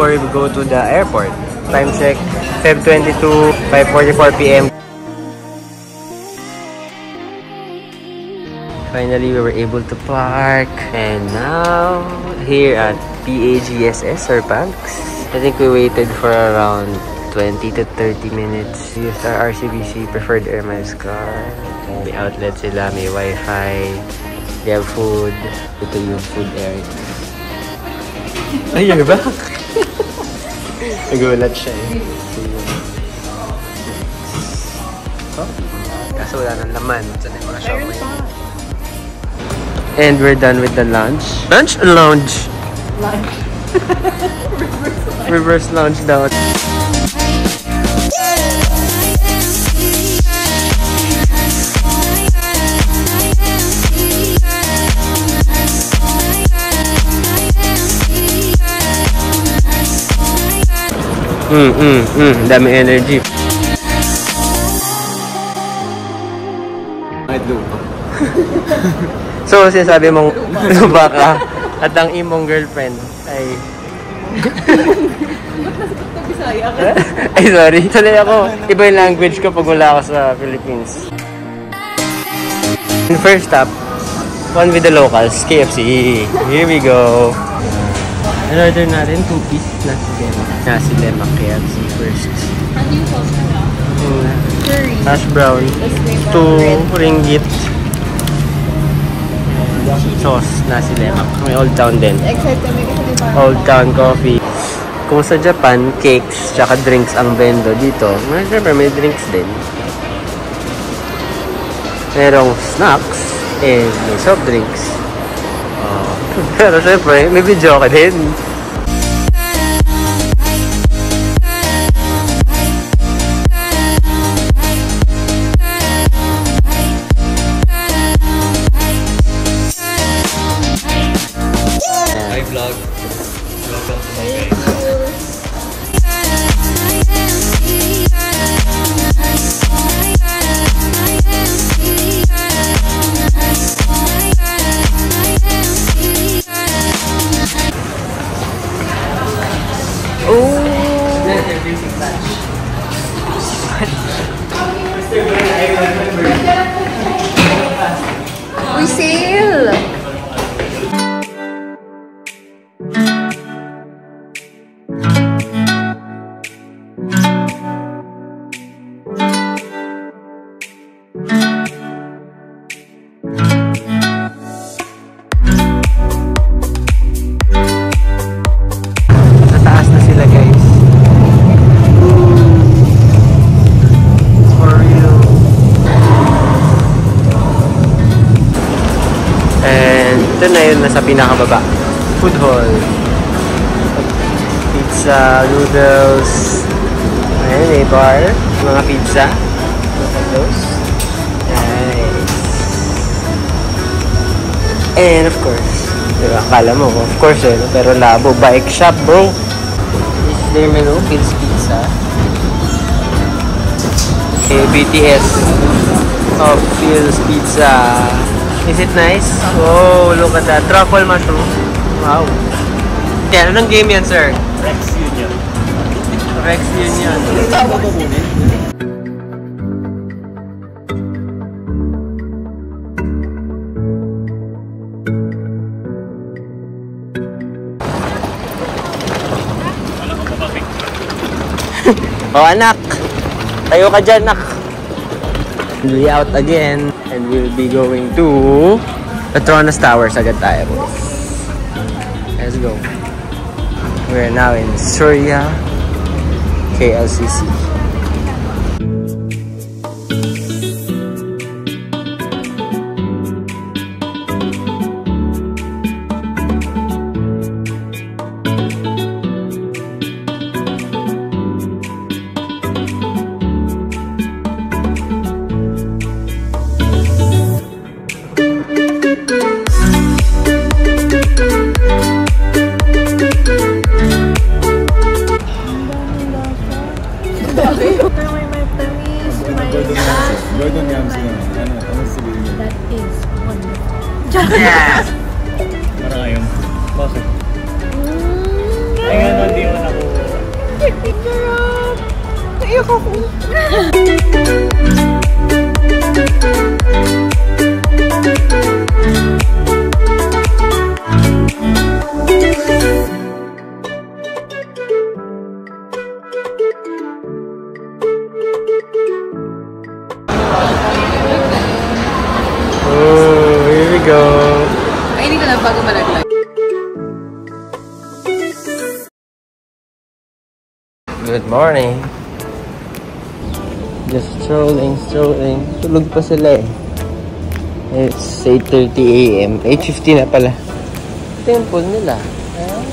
before we go to the airport. Time check, Feb 22, 5:44 p.m. Finally, we were able to park. And now, here at PAGSS or PAGS, I think we waited for around 20 to 30 minutes. We used our RCBC Preferred Air Miles card. May outlet sila, may wifi, they have food. Ito yung food area. Ay, you're back! Nagulat siya eh. Kaso wala nang laman. Sanay ko na siya. And we're done with the lunch. Lunch or lounge? Lunch. Reverse lounge daw. Dami energy. So, sinasabi mong luba ka at ang imong girlfriend ay... Ay, sorry. Sanay ako. Iba yung language ko pag wala ako sa Philippines. First stop, one with the locals, KFC. Here we go. In-order natin 2-piece nasi lemak. Nasi lemak KFC first. Ano yung sauce na lang? Curry. Hash brown. 2 ringgit. Sauce, nasi lemak. May Old Town din. Old Town coffee. Kung sa Japan, cakes tsaka drinks ang bendo dito. Siyempre, may drinks din. Merong snacks and may soft drinks. Pero siyempre, may video ka din. Hi vlog. Welcome to my guys. We sail! Nataas na sila, guys. For real. And ito na yun, nasa pinakababa. Food hall. Pizza, noodles. Ayan, may bar. Mga pizza. Look at those. Nice. And of course, diba, akala mo, of course eh, pero labo. Bike shop, bro. This is their menu, Phil's Pizza. Okay, BTS of Phil's Pizza. Is it nice? Oh, look at that. Truffle mushroom. Wow. Kaya, anong game yan, sir? Rex Union. Rex Union. Oh, anak. Tayo ka dyan, nak. We'll be out again. And we'll be going to Petronas Towers agad tayo. Let's go. We're now in Surya, KLCC. Gordon Ramsay naman. Ano sabihin niyo? That is wonderful. Yes! Parang ayun. Bakit? Ay nga nun, di mo nakuha. Naiyak ako. Oh, here we go. Ay, hindi ko na bago malaglag. Good morning. Just strolling. Tulog pa sila eh. It's 8:30 AM. 8:50 na pala. Temple nila. Ayan.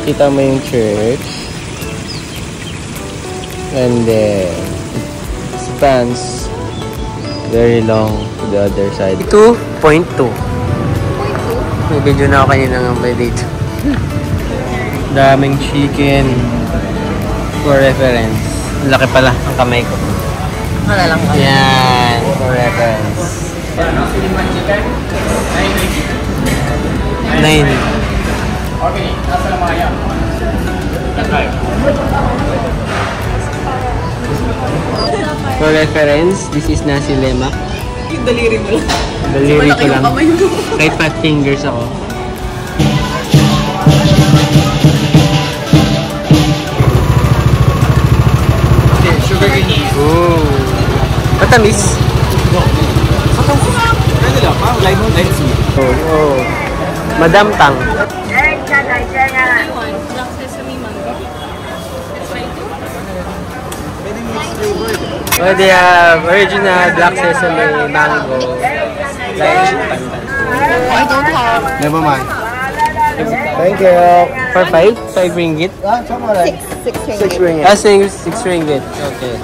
Kita mo yung church. And then, spans very long to the other side. 2.2. May video na ako kanina nga by dito. Daming chicken. For reference. Laki pala ang kamay ko. Wala lang. Yan. For reference. 9. For reference, this is nasi lemak. Yung daliri mo lang. Daliri ko lang. Kahit fat fingers ako. Oh. Matamis. Oh. Madam Tang. Black sesame mango. Oh, they have original black sesame mango. Lychee pandan. I don't have. Never mind. Thank you. For 5? 5 ringgit? Six ringgit. Ah, 6 ringgit. Okay.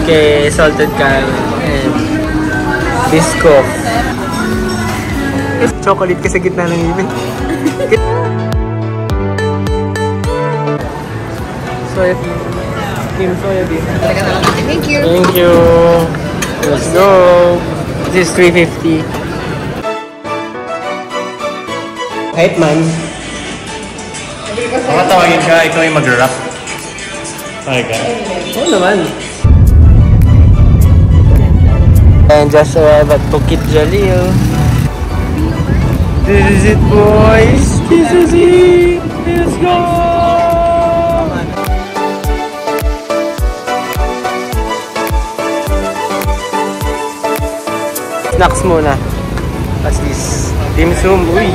Okay, salted caramel and biscoff. Chocolate kasi gitna ng ibig. Soybean. Team soybean. Thank you. Thank you. Let's go. This is 350. Hype man. Makatawagin ka, ikaw yung mag-rap. Okay ka? Oo naman. And just arrived at Bukit Jalil. This is it, boys. This is it. Let's go. Snacks muna. What's this? Dim sum. Uy.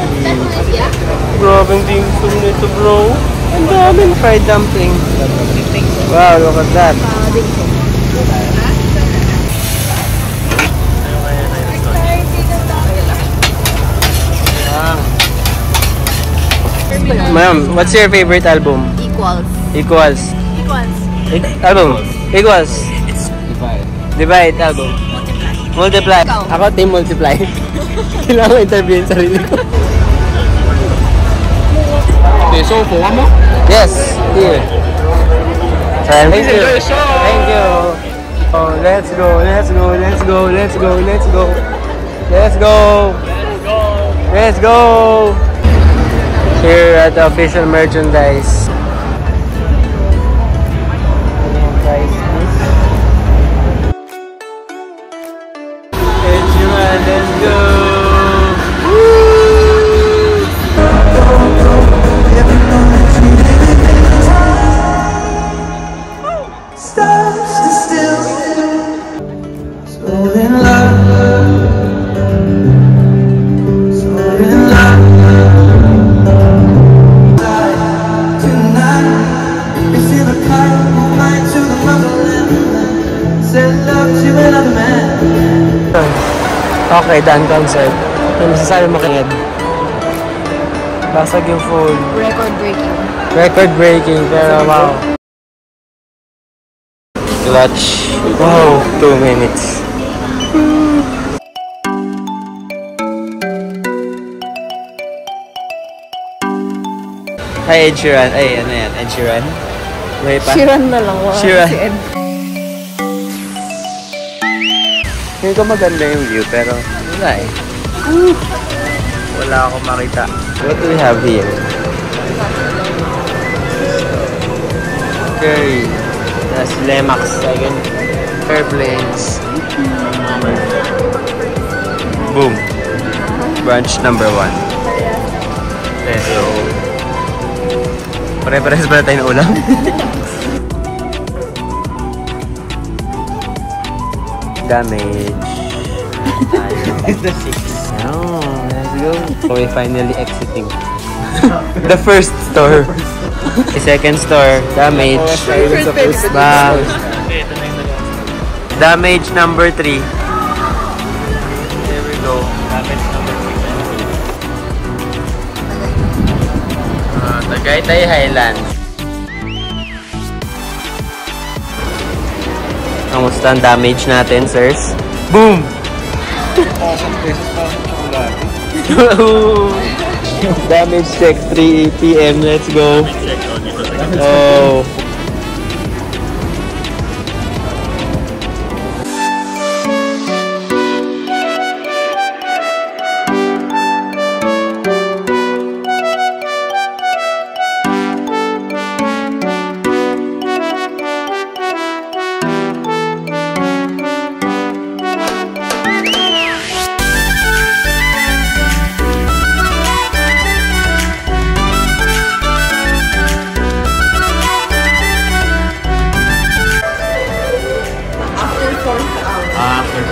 Grabe ang dim sum nito, bro. Ang daming fried dumpling. Wow, look at that. Ma'am, what's your favorite album? Equals. Equals. Equals. Album? Equals. Divide album. Multiply. Ikaw. Ako team multiply. Kailangan ko interviewin sarili ko. Okay, so for one more? Yes, here. Thank you. Thank you. Oh, let's go. Let's go. Let's go. Let's go. Let's go. Let's go. Let's go. Here at the official merchandise. Let's go. Okay, done concert. Ano masasabi mo kagad? Basag yung phone. Record breaking. Record breaking, pero wow. Clutch. Wow, 2 minutes. Hi, Ed Sheeran. Ay, ano yan? Ed Sheeran? May pa? Sheeran na lang. Wala Sheeran. si Ed. Hindi ko maganda yung view, pero wala eh. Wala akong makita. What do we have here? Okay. That's Lemax. Second. Airplanes. Boom. Branch number 1. Let's go. Pare-pares ba tayo ng ulam? Damage. It's the 6. Oh, let's go. We're finally exiting. The first store. The second store. Damage. Bang. Damage number 3. There we go. Damage number 3. Tagaytay Highlands. Kamusta ang damage natin, sirs? Boom! Damage check 3 PM. Let's go. Oh.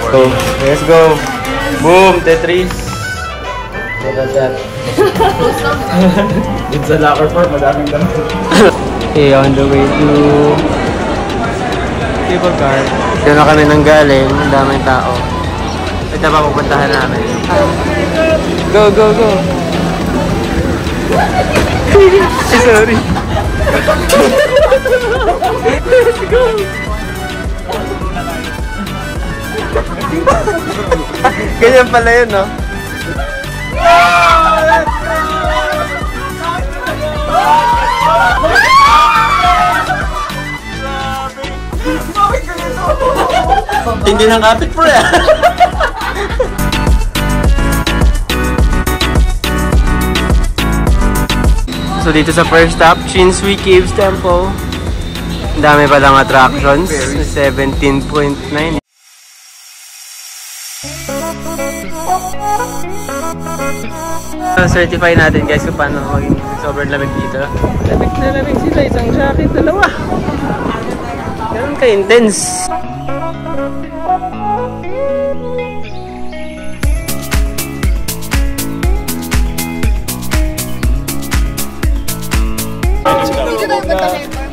So, let's go. Boom, Tetris. Look at that. Dito sa locker part, madaming damit. Okay, on the way to cable car. Doon na kami nang galing. Ang daming tao. Ito pa pupuntahan namin. Go, go, go. Sorry. Let's go. Ganyan pala yun, no? Hindi ng kapit po yan. So dito sa first stop, Chinsui Caves Temple. Ang dami palang attractions. 17.9. Certify natin guys kung paano maging sobrang lamig dito. Lamig na lamig sila, isang jacket, dalawa. Ganun ka-intense.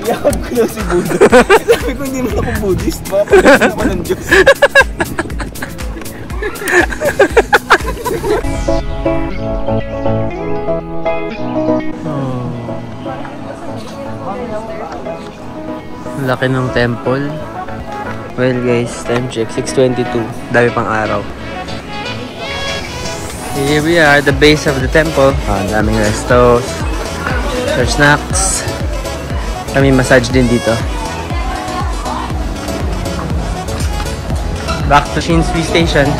Yakap ko na si Buddha. Sabi ko hindi naman ako Buddhist ba? Pagkas naman ng Diyos. Laki ng temple. Well guys, time check, 6:22. Dami pang araw. Here we are, the base of the temple. Daming restos. There's snacks. Kami massage din dito. Back to Shinsui Station.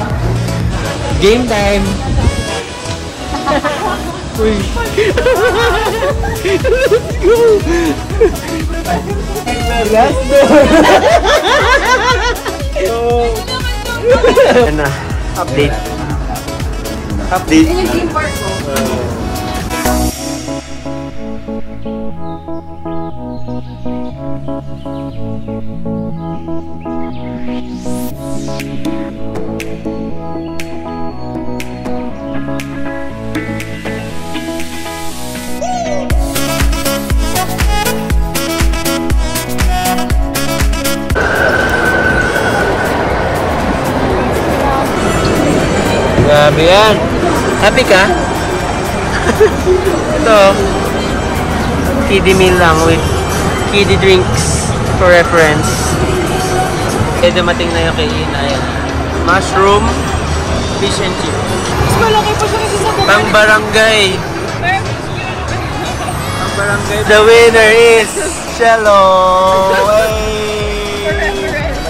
Game time! Uy! Let's go! Last door! Yan na. Update. Update. Yung theme park ko. Grabe yan. Happy ka? Ito. Kiddie meal lang with kiddie drinks for reference. Eh, dumating na yung kainan. Mushroom, fish and chips. Mas malaki pa siya kasi sa buwan. Pang barangay. Pang barangay. The winner is Cello.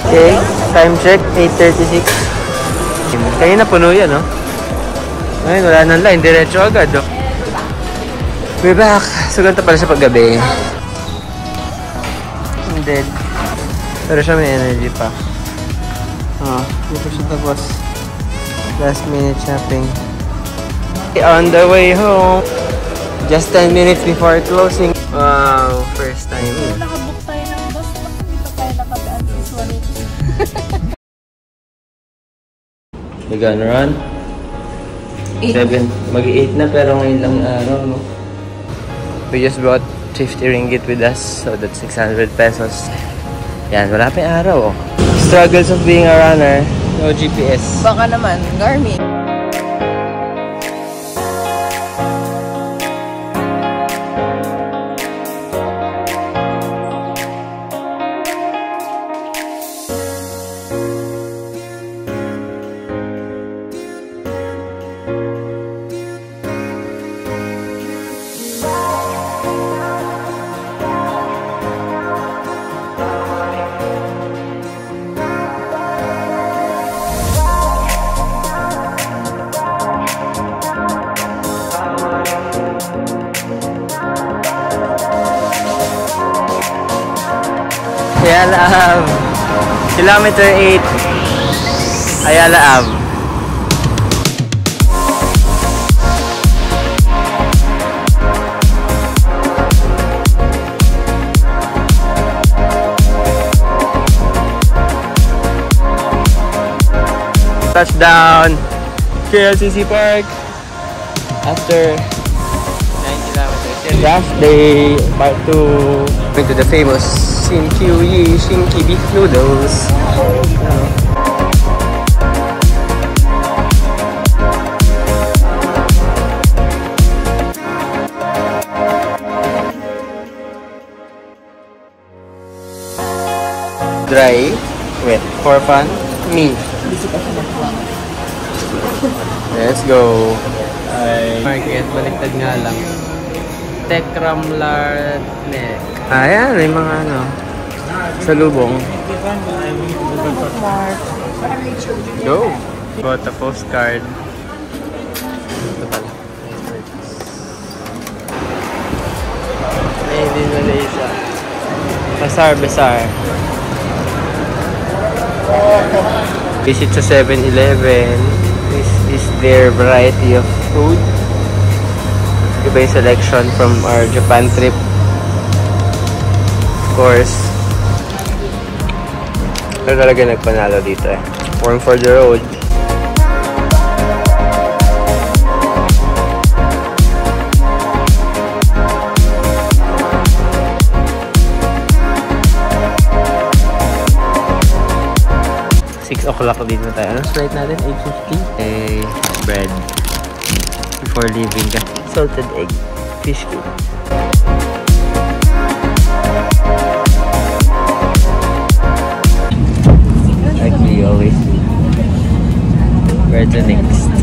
Okay, time check, 8:36. Kanina puno yan, no? Ngayon, wala nang line. Diretso agad, no? We're back. So, ganito pala siya paggabi. I'm dead. Pero siya may energy pa. Hindi pa siya tapos. Last minute shopping. On the way home. Just 10 minutes before closing. Wow, first time. Nakabook tayo ng bus. Hindi pa tayo nakadaan sa Suwani. We're gonna run. 7. Mag-8 na pero ngayon lang araw, no? We just brought 50 ringgit with us. So that's 600 pesos. Yan, wala pa yung araw, oh. Struggles of being a runner. No GPS. Baka naman, Garmin. Ayala Ave. Kilometer 8. Ayala Ave. Touchdown! KLCC Park. After 9 kilometers. Last day, part 2. Going to the famous Shinky beef noodles. Dry, wet, for fun, me. Let's go. Market, baliktad nga lang. Tekramlar Nek. Ayan, may mga ano. Salubong. Go! Got a postcard. Ito pala. Made in Malaysia. Besar. Visit sa 7-Eleven. This is their variety of food. Iba yung selection from our Japan trip. Of course. Pero talaga nagpanalo dito eh. One for the road. O'clock din na tayo. Anong flight natin? 8:50. Bread. Before leaving ka. Salted egg. Fish cake. Like we always do. Where's the next?